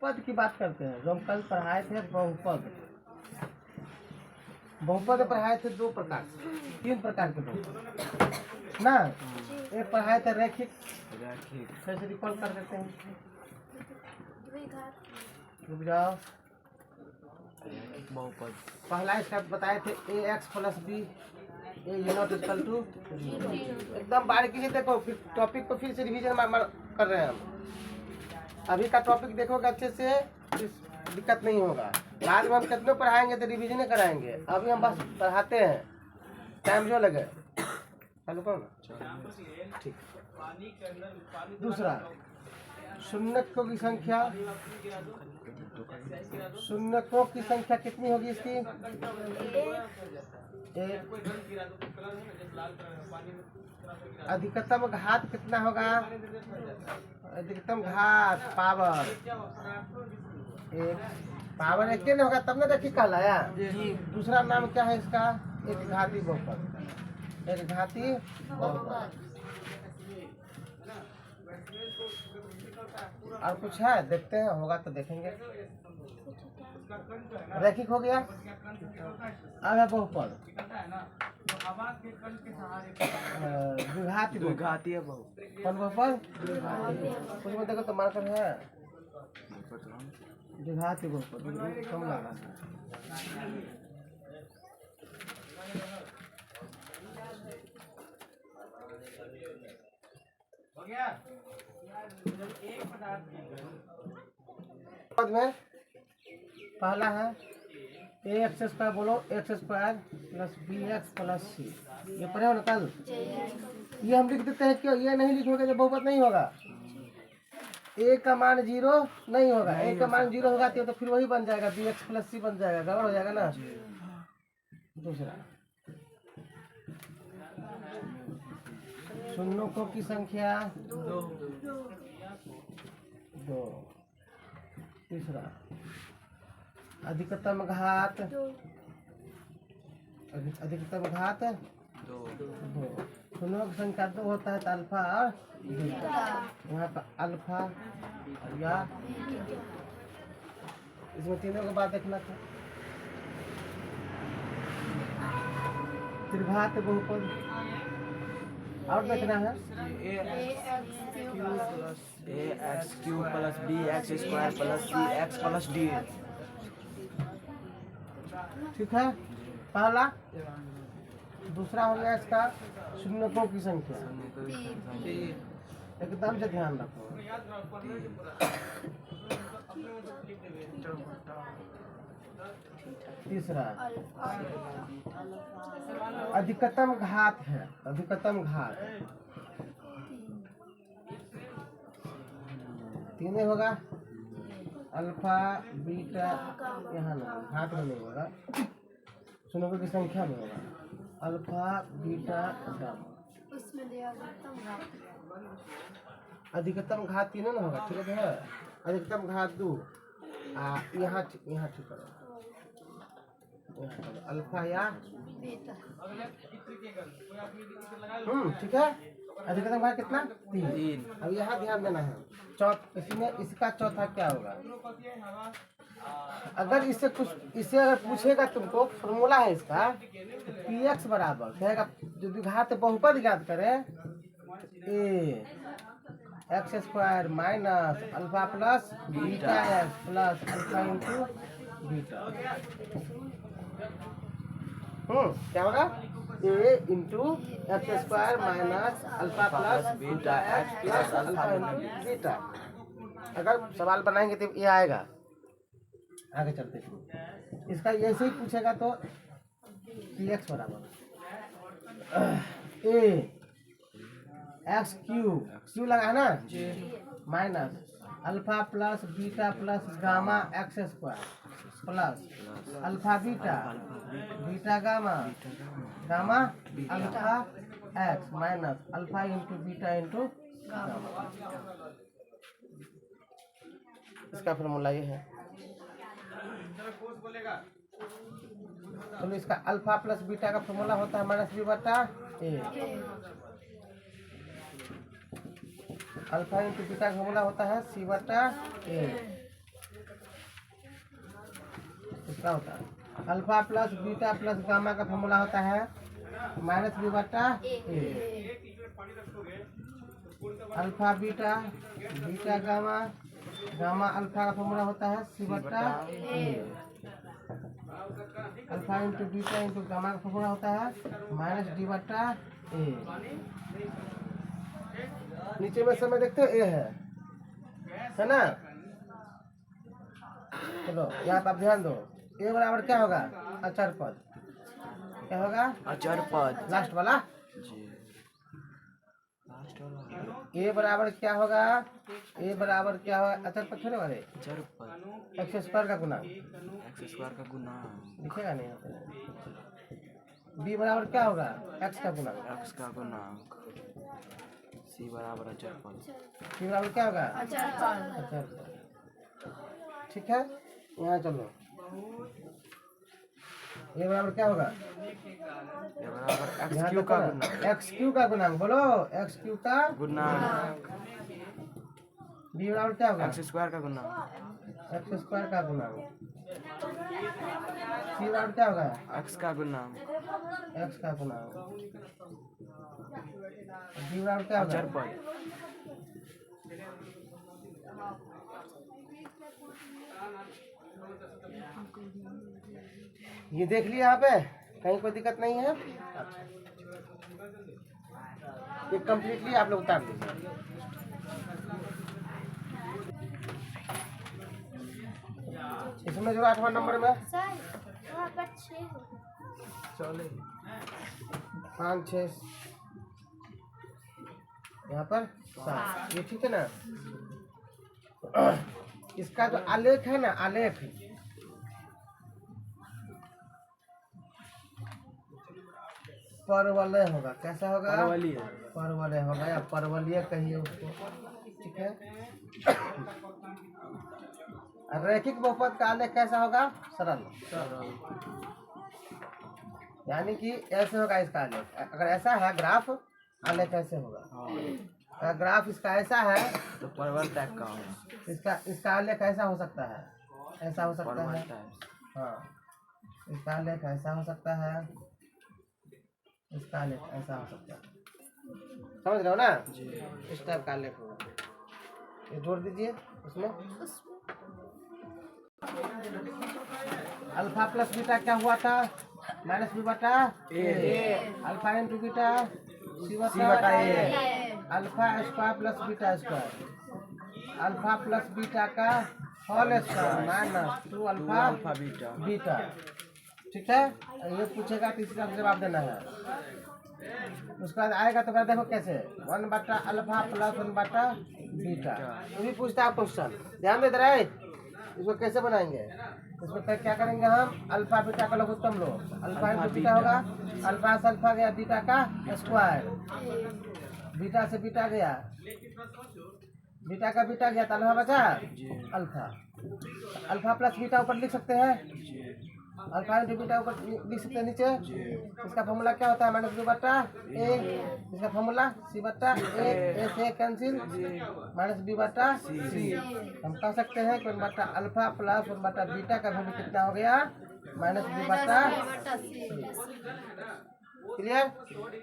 बहुपद की बात करते हैं। जो हम कल पढ़ाए थे बहुपद, बहुपद पढ़ाए थे 2 प्रकार से, 3 प्रकार के बहुपद ना। एक पढ़ाए थे रैखिक, कैसे रिकॉल कर देते हैं, रुक जाओ। बहुपद पहला स्टेप बताए थे ax plus B A not equal to, एकदम बारीकी से देखो। फिर टॉपिक को फिर से रिवीजन कर रहे हैं हम। अभी का टॉपिक देखोगे अच्छे से, दिक्कत नहीं होगा। बाद में हम कितने पढ़ाएंगे तो रिवीजन कराएंगे। अभी हम बस पढ़ाते हैं, टाइम जो लगे। चालू करो ना, ठीक। दूसरा, शून्यकों की संख्या, शून्यकों की संख्या कितनी होगी इसकी? अधिकतम घात कितना होगा? अधिकतम घात पावर एक, पावर एक नहीं होगा तब ना देखिए कहलाया। दूसरा नाम क्या है इसका? एक घाती बहुपद, एक घाती बहुपद। और कुछ है? देखते हैं, होगा तो देखेंगे। रैखिक हो गया। अब है बहुपद, द्विघाती है बहुपद। कौन बहुपद? उसमें देखो तो मार्कर है द्विघाती बहुपद, कम लगा। हो गया। पद में पहला है ए एक्स स्क्वायर, बोलो x square plus b x plus c. ये पढ़े हो ना कल? ये हम लिख देते हैं। क्यों ये नहीं लिखोगे तो बहुपद नहीं होगा। ए का मान 0 नहीं होगा। ए का मान 0 होगा तो फिर वही बन जाएगा, बी एक्स प्लस सी बन जाएगा, गड़बड़ हो जाएगा ना। दूसरा, शून्यों की संख्या 2। तीसरा, अधिकतम घात, अधिकतम घात 2। शून्यों की संख्या 2 होता है तो अल्फा और बीटा। यहाँ पर अल्फा या इसमें तीनों के बाद देखना था। त्रिघात बहुपद और देखना है ax³ plus bx² plus cx plus d। ठीक है, पहला। दूसरा हो गया इसका शून्यकों की संख्या, एकदम से ध्यान रखो। तीसरा, अधिकतम घात है, अधिकतम घात 3 होगा। अल्फा बीटा, यहाँ नहीं, घात में नहीं होगा, शून्यों की संख्या में होगा। अल्फा बीटा गामा, अधिकतम घात 3 ना होगा। ठीक है, अधिकतम घात 2। यहाँ ठीक करो, अल्फा या ठीक है। अधिकतम घात कितना? 3। अब यहाँ ध्यान देना है। इसमें इसका चौथा क्या होगा? अगर इससे कुछ, इससे अगर पूछेगा तुमको, फॉर्मूला है इसका, पी एक्स बराबर कहेगा, जो घात बहुपद ज्ञात करे, a x square minus alpha plus beta x plus alpha into beta. क्या होगा? A into x square minus alpha plus beta x plus alpha into beta. अगर सवाल बनाएंगे तो ये आएगा। आगे चलते हैं, इसका ऐसे ही पूछेगा तो पी एक्स बराबर ए एक्स³ लगा है ना, minus alpha plus beta plus gamma x square plus alpha beta beta gamma gamma alpha x minus alpha into beta into gamma. इसका फॉर्मूला ये है। तो इसका अल्फा प्लस बीटा का फॉर्मूला होता है माइनस बी बटा ए। अल्फा इंटू बीटा का फॉर्मूला होता है सी बटा ए। क्या होता है? Alpha plus beta plus gamma का फॉर्मूला होता है माइनस बी बटा a. Alpha beta beta gamma gamma alpha का फॉर्मूला होता है सी बटा a. Alpha into beta into gamma का फॉर्मूला होता है माइनस डी बटा ए। नीचे में समय देखते हो ए है ना। चलो यहाँ पर आप ध्यान दो, ए बराबर क्या होगा? अचर पद। क्या होगा? अचर पद। लास्ट वाला जी, लास्ट वाला। ए बराबर क्या होगा? ए बराबर क्या होगा? अचर पद छोड़े वाले अचर पद। एक्स स्क्वायर का गुना एक्स स्क्वायर का गुना। दिखेगा नहीं यहाँ पे। बी बराबर क्या होगा? एक्स का गुना। एक्स का गुणांक। सी बराबर अचर पद। सी बराबर क्या होगा? अचर पद। ठीक है, यहाँ चलो। ए बराबर क्या होगा? ये बराबर एक्स ध्यान क्यू का रखो गुणांक। ना, एक्स क्यू का गुणांक। बोलो एक्स क्यू का गुणांक। बी बराबर क्या होगा? एक्स स्क्वायर का गुणांक। एक्स स्क्वायर का गुणांक। सी बराबर क्या होगा? एक्स का गुणांक। एक्स का गुणांक। डी बराबर क्या होगा? अचर पद। ये देख लिया यहाँ पे, कहीं कोई दिक्कत नहीं है। अच्छा, ये कम्प्लीटली आप लोग उतार दीजिए। इसमें जो 8वां नंबर में चले 5 6 यहाँ पर 7, ये ठीक है ना। इसका जो आलेख है ना, आलेख परवलय होगा। कैसा होगा? परवलीय। परवलय होगा या परवलीय कहिए उसको। ठीक है। रैखिक बहुपद का आलेख कैसा होगा? सरल। यानी कि ऐसे होगा इसका आलेख। अगर ऐसा है ग्राफ, आलेख ऐसे होगा। अगर ग्राफ इसका ऐसा है तो परवल टाइप का होगा। इसका आलेख ऐसा हो सकता है, ऐसा हो सकता परवल है। टाइप। हाँ, इसका आलेख ऐसा हो सकता है, इसका आलेख ऐसा हो सकता है। समझ रहे हो ना? जी। इस टाइप का आलेख होगा। ये जोड़ दीजिए उसमें। अल्फा प्लस बीटा क्या हुआ था? माइनस बी बटा a. Alpha into beta c बटा a. Alpha square plus beta square. Alpha plus beta का whole square minus 2 alpha beta. Beta. ठीक है, ये पूछेगा तो इसका जवाब देना है। उसके बाद आएगा तो देखो कैसे 1 बटा अल्फा प्लस 1 बटा बीटा। ये भी पूछता है क्वेश्चन, ध्यान दे रहे। इसको कैसे बनाएंगे? इसमें क्या करेंगे हम? अल्फा बीटा का लघुत्तम लो। अल्फा इंटू बीटा होगा, अल्फा से अल्फा गया बीटा का स्क्वायर, बीटा से बीटा गया, बीटा का बीटा गया तो अल्फा बचा अल्फा। अल्फा प्लस बीटा ऊपर लिख सकते हैं, अल्फा इंटू बीटा ऊपर लिख सकते हैं नीचे। इसका फॉर्मूला क्या होता है? माइनस बी बटा ए। इसका फॉर्मूला सी बटा ए से कैंसिल, माइनस बी बटा सी। हम कह सकते हैं कि 1 बटा अल्फा प्लस 1 बटा बीटा का वैल्यू कितना हो गया? माइनस बी बटा सी। क्लियर?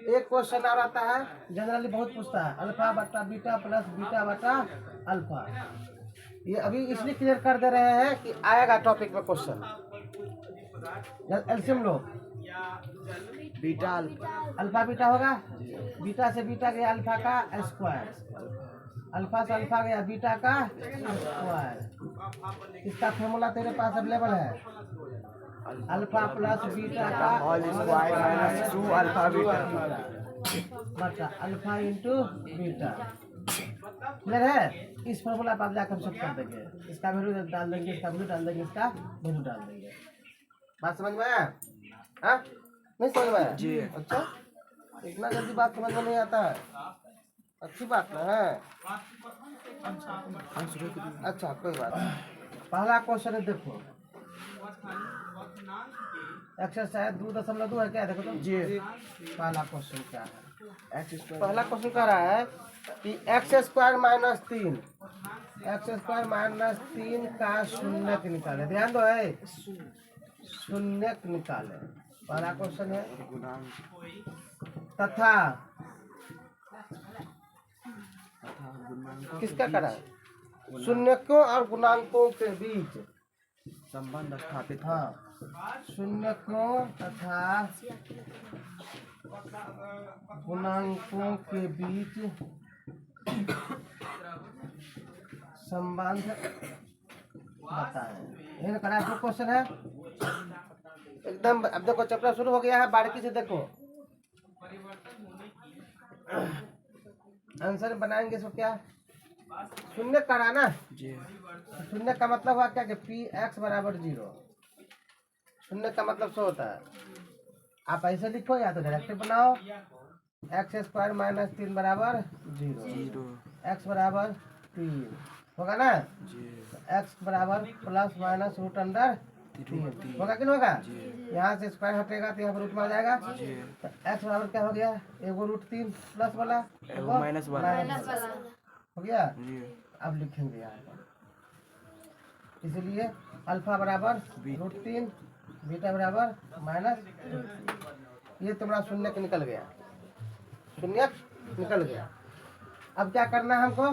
एक क्वेश्चन और आता है, जनरली बहुत पूछता है, अल्फा बटा बीटा प्लस बीटा बटा अल्फा। ये अभी इसलिए क्लियर कर दे रहे हैं कि आएगा टॉपिक में क्वेश्चन। एलसीएम लो। बीटा अल्फा बीटा होगा, बीटा से बीटा गया अल्फा का स्क्वायर, अल्फा से अल्फा गया बीटा का स्क्वायर। इसका फॉर्मूला तेरे पास अवेलेबल है, अल्फा प्लस बीटा का whole square minus 2 alpha beta बटा अल्फा इंटू बीटा। क्लियर है? इस फॉर्मूला पर जाकर हम सब कर देंगे। इसका वैल्यू डाल देंगे, इसका वैल्यू डाल देंगे, इसका वैल्यू डाल देंगे। बात समझ में आया? हाँ? नहीं समझ में आया? जी। अच्छा, इतना जल्दी बात समझ में नहीं आता है। अच्छी बात ना है। अच्छा, कोई बात नहीं। पहला क्वेश्चन है, देखो एक्सरसाइज 2.2 है क्या? देखो तो जी। पहला क्वेश्चन क्या है? X square. पहला क्वेश्चन कह रहा है कि x square minus 3, x square minus 3 का शून्य निकाले। ध्यान दो है, शून्य निकाले। पहला क्वेश्चन है गुणांक तथा गुणांकों किसका करा शून्यकों और गुणांकों के बीच संबंध स्थापित। हाँ शून्यकों तथा गुणांकों के बीच संबंध बताएं। ये करा जो क्वेश्चन है एकदम। अब देखो चैप्टर शुरू हो गया है, बारीकी से देखो आंसर बनाएंगे। सो क्या शून्य करा ना जी शून्य का मतलब हुआ क्या कि पी एक्स बराबर 0। शून्य का मतलब सो होता है। आप ऐसे लिखो या तो डायरेक्ट बनाओ एक्स स्क्वायर माइनस 3 बराबर 0 एक्स बराबर 3 होगा ना। जी एक्स बराबर प्लस माइनस रूट अंडर 3 होगा कि नहीं होगा। यहाँ से स्क्वायर हटेगा तो यहाँ पर रूट में आ जाएगा। तो एक्स बराबर क्या हो गया एगो रूट 3 प्लस वाला एगो माइनस वाला हो गया। जी अब लिखेंगे यहाँ पर इसलिए अल्फा बराबर रूट 3 बीटा बराबर माइनस। ये तुम्हारा शून्य निकल गया, शून्य निकल गया। अब क्या करना है हमको,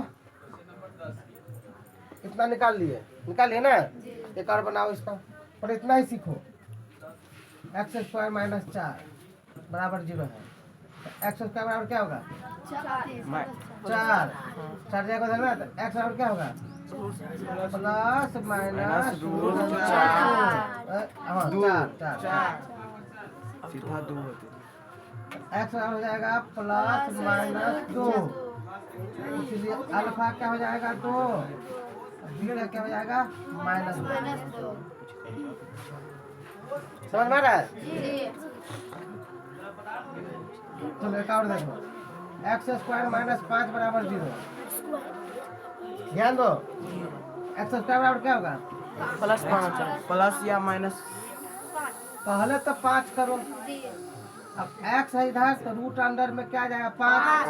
इतना निकाल लिए ना। एक और बनाओ इसका, पर इतना ही सीखो। एक्स स्क्वायर माइनस 4 बराबर 0 है। एक्स स्क्वायर बराबर क्या होगा 4 जगह देखना। तो एक्स बराबर क्या होगा प्लस माइनस रूट 4। हाँ 4 सीधा 2 होते एक्स बराबर हो जाएगा प्लस माइनस 2। इसलिए अल्फा क्या हो जाएगा 2, बीटा क्या हो जाएगा माइनस 2। समझ में आ रहा है। चलो एक और देखो एक्स स्क्वायर माइनस 5 बराबर 0। ध्यान दो एक्स स्क्वायर बराबर क्या होगा प्लस 5 प्लस या माइनस। पहले तो 5 करो। अब एक्स है इधर तो रूट अंडर में क्या आ जाएगा 5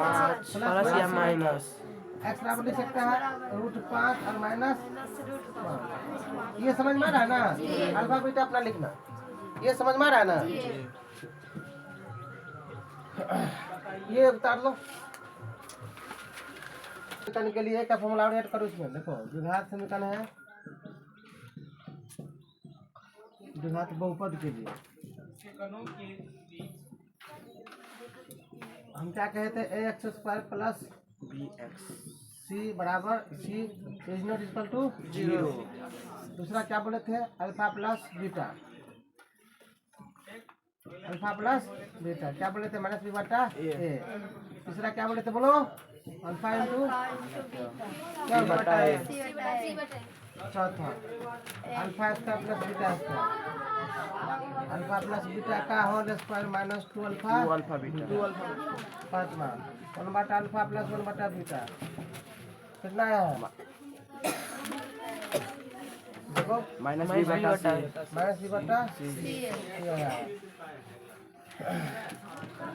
प्लस या माइनस। एक्स बराबर लिख सकते हैं रूट 5 और माइनस 5। ये समझ में आ रहा है ना। अल्फा बीटा अपना लिखना, ये समझ में आ रहा है ना। ये उतार लो। निकालने के लिए क्या फॉर्मूला ऐड करो इसमें। देखो द्विघात समीकरण है, द्विघात बहुपद के लिए हम क्या कहे थे a x square plus b x c बराबर c is not equal to 0। दूसरा क्या बोले थे alpha plus beta, alpha plus beta क्या बोले थे माइनस बी बटा ए। तीसरा क्या बोले थे बोलो अल्फा इंटू क्या बटा ए। चौथा alpha square plus beta square, alpha plus beta का whole square minus 2 alpha 2 alpha beta. पांचवा 1 बटा अल्फा प्लस 1 बटा बीटा कितना है देखो माइनस बी बटा सी। माइनस बी बटा सी।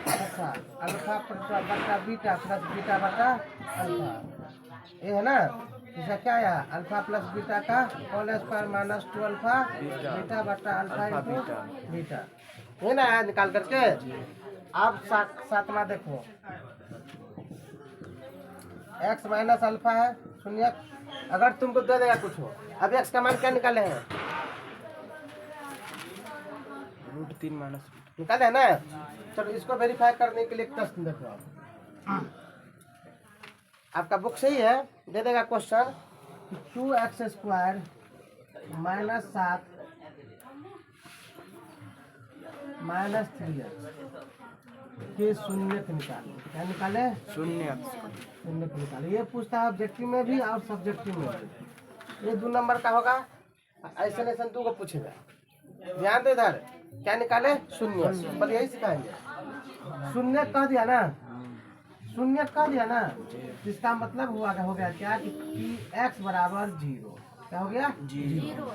अच्छा अल्फा बटा बीटा प्लस बीटा बटा अल्फा ये है ना। इसका क्या आया अल्फा प्लस बीटा का whole square minus 2 alpha beta बटा अल्फा इंटू बीटा ये ना है निकाल करके। अब सातवां देखो एक्स माइनस अल्फा है शून्य। अगर तुमको दे देगा कुछ हो, अब एक्स का मान क्या निकाले हैं रूट 3 माइनस निकाले है ना। चलो इसको वेरीफाई करने के लिए प्रश्न देखो आप। आपका बुक सही है, दे देगा question 2x square minus 7 minus 3x के शून्य निकाले। क्या निकाले शून्य शून्य निकाले। ये पूछता है ऑब्जेक्टिव में भी और सब्जेक्टिव में भी। ये 2 नंबर का होगा, ऐसा ऐसा 2 को पूछेगा। ध्यान दे इधर क्या निकाले शून्य। बस यही सिखाएंगे। शून्य कह दिया ना, शून्य कह दिया ना, इसका मतलब हुआ हो गया क्या कि पी एक्स बराबर 0। क्या हो गया 0।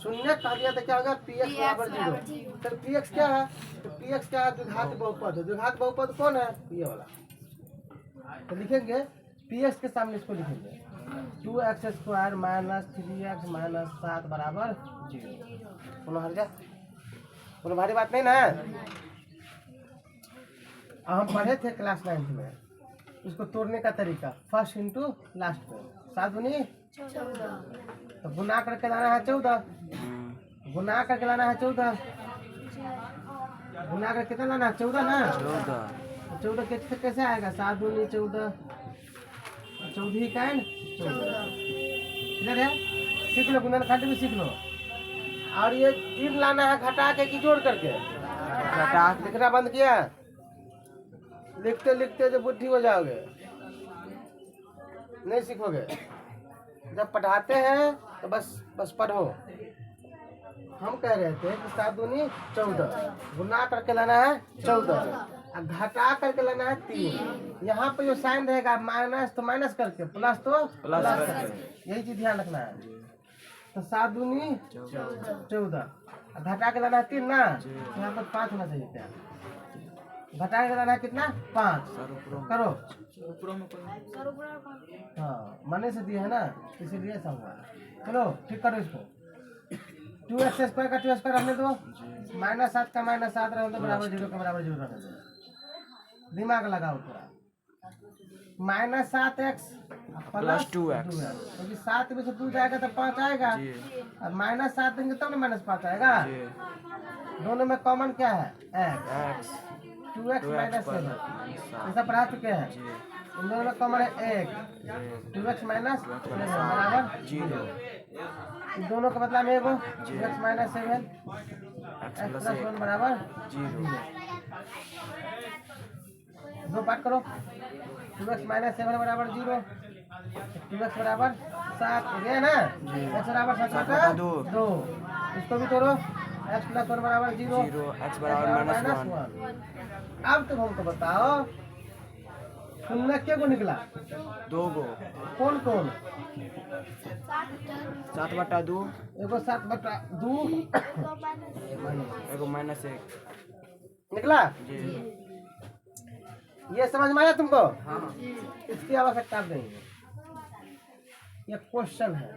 शून्य कह दिया तो क्या होगा पी एक्स बराबर 0। तो पी एक्स क्या है, तो पी एक्स क्या है द्विघात बहुपद। द्विघात बहुपद कौन है ये वाला। तो लिखेंगे पी एक्स के सामने इसको लिखेंगे 2x² माइनस 3x माइनस 7 बराबर 0। बोलो हर जा, बोलो भारी बात नहीं ना। हम पढ़े थे क्लास 9th में इसको तोड़ने का तरीका, फर्स्ट इंटू लास्ट पे 7 दूनी 14, तो गुना करके लाना है 14, गुना करके लाना है 14, गुना करके कितना लाना है 14 ना। 14 कैसे आएगा, 7 दूनी 14, 14 ही कैन 14। इधर है, सीख लो, गुणनखंड भी सीख लो। और ये 3 लाना है घटा के कि जोड़ करके, घटा के लिखना बंद किया, लिखते लिखते जो बुद्धि हो जाओगे, नहीं सीखोगे। जब पढ़ाते हैं तो बस पढ़ो। हम कह रहे थे कि 7 दूनी 14, गुना करके लाना है 14, घटा करके लेना है 3। यहाँ पे जो साइन रहेगा माइनस तो माइनस करके, प्लस तो प्लस करके, यही चीज ध्यान रखना है। तो 7 दूनी 14, घटा के लेना है 3 ना, तो यहाँ पर 5 होना चाहिए। क्या घटा के लेना है कितना, 5 करो। हाँ मने से दिया है ना, इसीलिए ऐसा हुआ। चलो ठीक करो इसको। 2x² का 2x² रहने दो, माइनस 7 का माइनस 7 रहने दो, बराबर 0 का बराबर 0 रहने दो। दिमाग लगाओ थोड़ा। माइनस 7x प्लस 2x, क्योंकि 7 में से 2 जाएगा तो 5 आएगा, और माइनस 7 देंगे तब ना माइनस 5 आएगा। दोनों में कॉमन क्या है, x। 2x माइनस 7 ऐसा पढ़ा चुके हैं। इन दोनों में कॉमन है 1, 2x माइनस 7 बराबर 0। इन दोनों का बदला में एगो 2x माइनस 7 x प्लस 1 बराबर 0। दो पार्ट करो। 2x माइनस 7 बराबर 0, 2x बराबर 7 गया ना, x बराबर 7 का 2। इसको भी तोड़ो, x प्लस 1 बराबर 0, x बराबर माइनस 1। अब तुम हमको बताओ शून्य के को निकला, 2 गो। कौन कौन, 7/2, एगो 7/2, एगो -1 निकला। ये समझ में आया तुमको? हाँ। इसकी आवश्यकता नहीं है, ये क्वेश्चन है,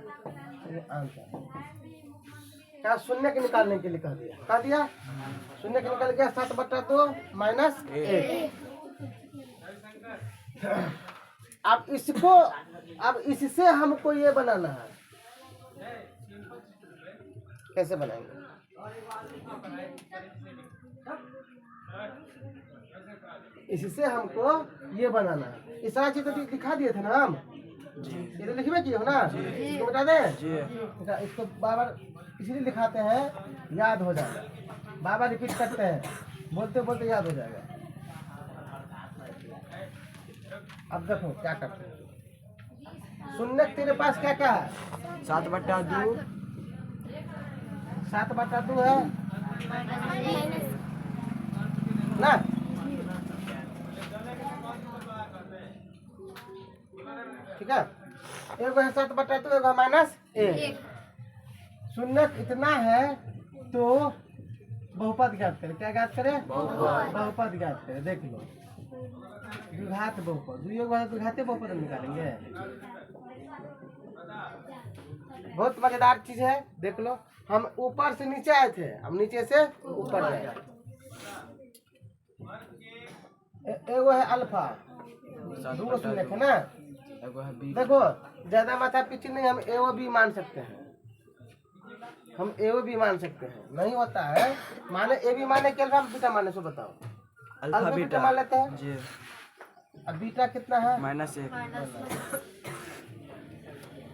ये आंसर। क्या शून्य के निकालने के लिए कह दिया शून्य के निकल गया 7/2 माइनस 1। अब इसको, अब इससे हमको ये बनाना है, कैसे बनाएंगे? इससे हमको ये बनाना है। इस सारा चीज तो दिखा दिए थे ना हम, ये तो लिखबे किए हो ना, इसको बता दें। इसको बार इसलिए दिखाते हैं, याद हो जाएगा, बार रिपीट करते हैं, बोलते बोलते याद हो जाएगा। अब देखो क्या करते हैं। शून्य तेरे पास क्या क्या है, 7/2, 7/2 है ना, ठीक है। एगो है 7/2, एगो -1। शून्य इतना है तो बहुपद ज्ञात करें। क्या ज्ञात करें, बहुपद ज्ञात करें। देख लो, द्विघात बहुपद, द्विघाती बहुपद निकालेंगे। बहुत मजेदार चीज है, देख लो। हम ऊपर से नीचे आए थे, हम नीचे से ऊपर गए। एगो है अल्फा, 2 शून्य है ना, देखो ज्यादा माथा पीछे नहीं, हम एओ भी मान सकते हैं, हम एओ भी मान सकते हैं। नहीं होता है माने ए भी माने के अल्फा बीटा माने, सो बताओ। अल्फा बीटा मान लेते हैं जी। अब बीटा कितना है, -1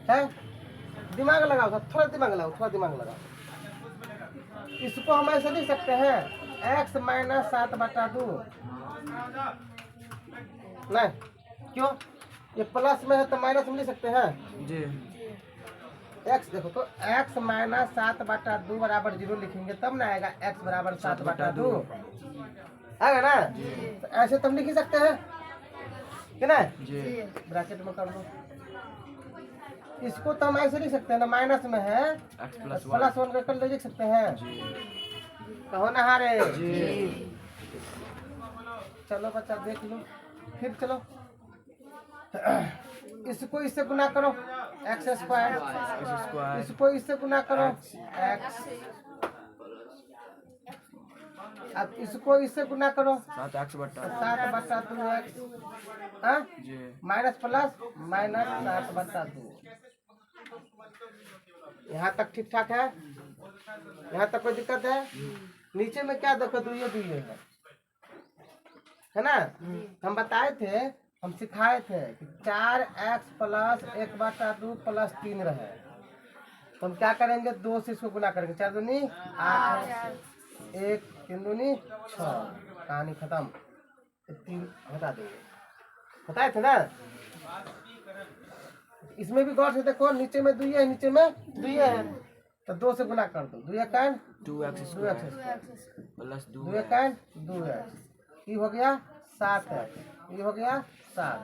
है। दिमाग लगाओ, थोड़ा दिमाग लगाओ, थोड़ा दिमाग लगाओ। इसको हम ऐसे लिख सकते हैं, x माइनस 7/2। नहीं क्यों, ये प्लस में है तो माइनस में लिख सकते हैं जी। x देखो तो x माइनस 7/2 बराबर 0 लिखेंगे तब ना आएगा, x बराबर 7/2 आएगा ना। तो ऐसे तुम लिख ही सकते हैं कि ना जी, ब्रैकेट में कर दो। इसको तो हम ऐसे लिख सकते हैं ना, माइनस में है x प्लस 1 कर लिख सकते हैं जी। कहो ना हारे जी। चलो बच्चा देख लो, फिर चलो इसको इससे गुना करो एक्स स्क्वायर, एक्स स्क्वायर इसको इससे गुना करो एक्स, अब इसको इससे गुना करो 7x बटा 7/2x जी माइनस प्लस माइनस 7/2। यहाँ तक ठीक ठाक है, यहाँ तक कोई दिक्कत है? नीचे में क्या देखो दुइये है ना। हम बताए थे, हम सिखाए थे कि 4x प्लस 1/2 प्लस 3 रहे, तो हम क्या करेंगे 2 से इसको गुना करेंगे, 4 दूनी 8, 1 3 दूनी 6, कहानी खत्म। 3 हटा देंगे, बताए थे ना। इसमें भी गौर से देखो, नीचे में दुइये है, नीचे में दुइये है, तो 2 से गुना कर दो, 2 का 2x 2x स्क्वायर प्लस 2 2 का 2x, ये हो गया 7x, ये हो गया 7,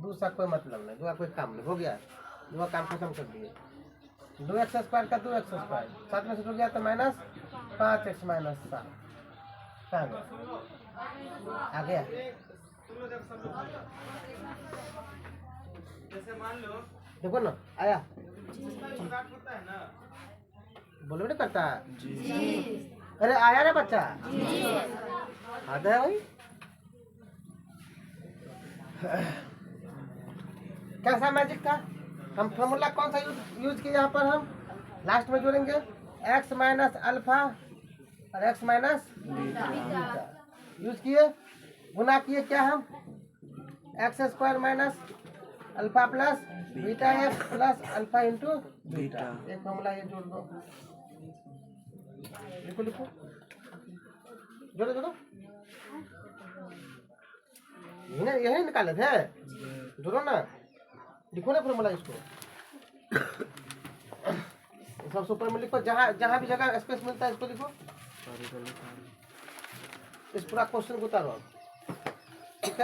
2 का कोई मतलब नहीं, 2 का कोई काम नहीं, हो गया 2 का काम खत्म कर दिए। 2x स्क्वायर का 2x स्क्वायर 7 में से टूट गया तो माइनस 5x माइनस 7 कहाँ गया, आ गया। देखो ना आया, बोलो नहीं करता जी अरे आया ना बच्चा, आता है भाई। कैसा मैजिक था, हम फॉर्मूला कौन सा यूज किए यहाँ पर, हम लास्ट में जोड़ेंगे x माइनस अल्फा और x माइनस बीटा यूज किए, गुना किए क्या हम x square minus alpha plus beta x plus alpha into beta. एक फॉर्मूला ये जोड़ दो, लिखो लिखो, जोड़ो जोड़ो, यही निकाले थे, जोड़ो ना, लिखो ना फॉर्मूला इसको। सब सुपर में लिखो, जहाँ जहाँ भी जगह स्पेस मिलता है इसको लिखो, इस पूरा क्वेश्चन को उतारो, ठीक है।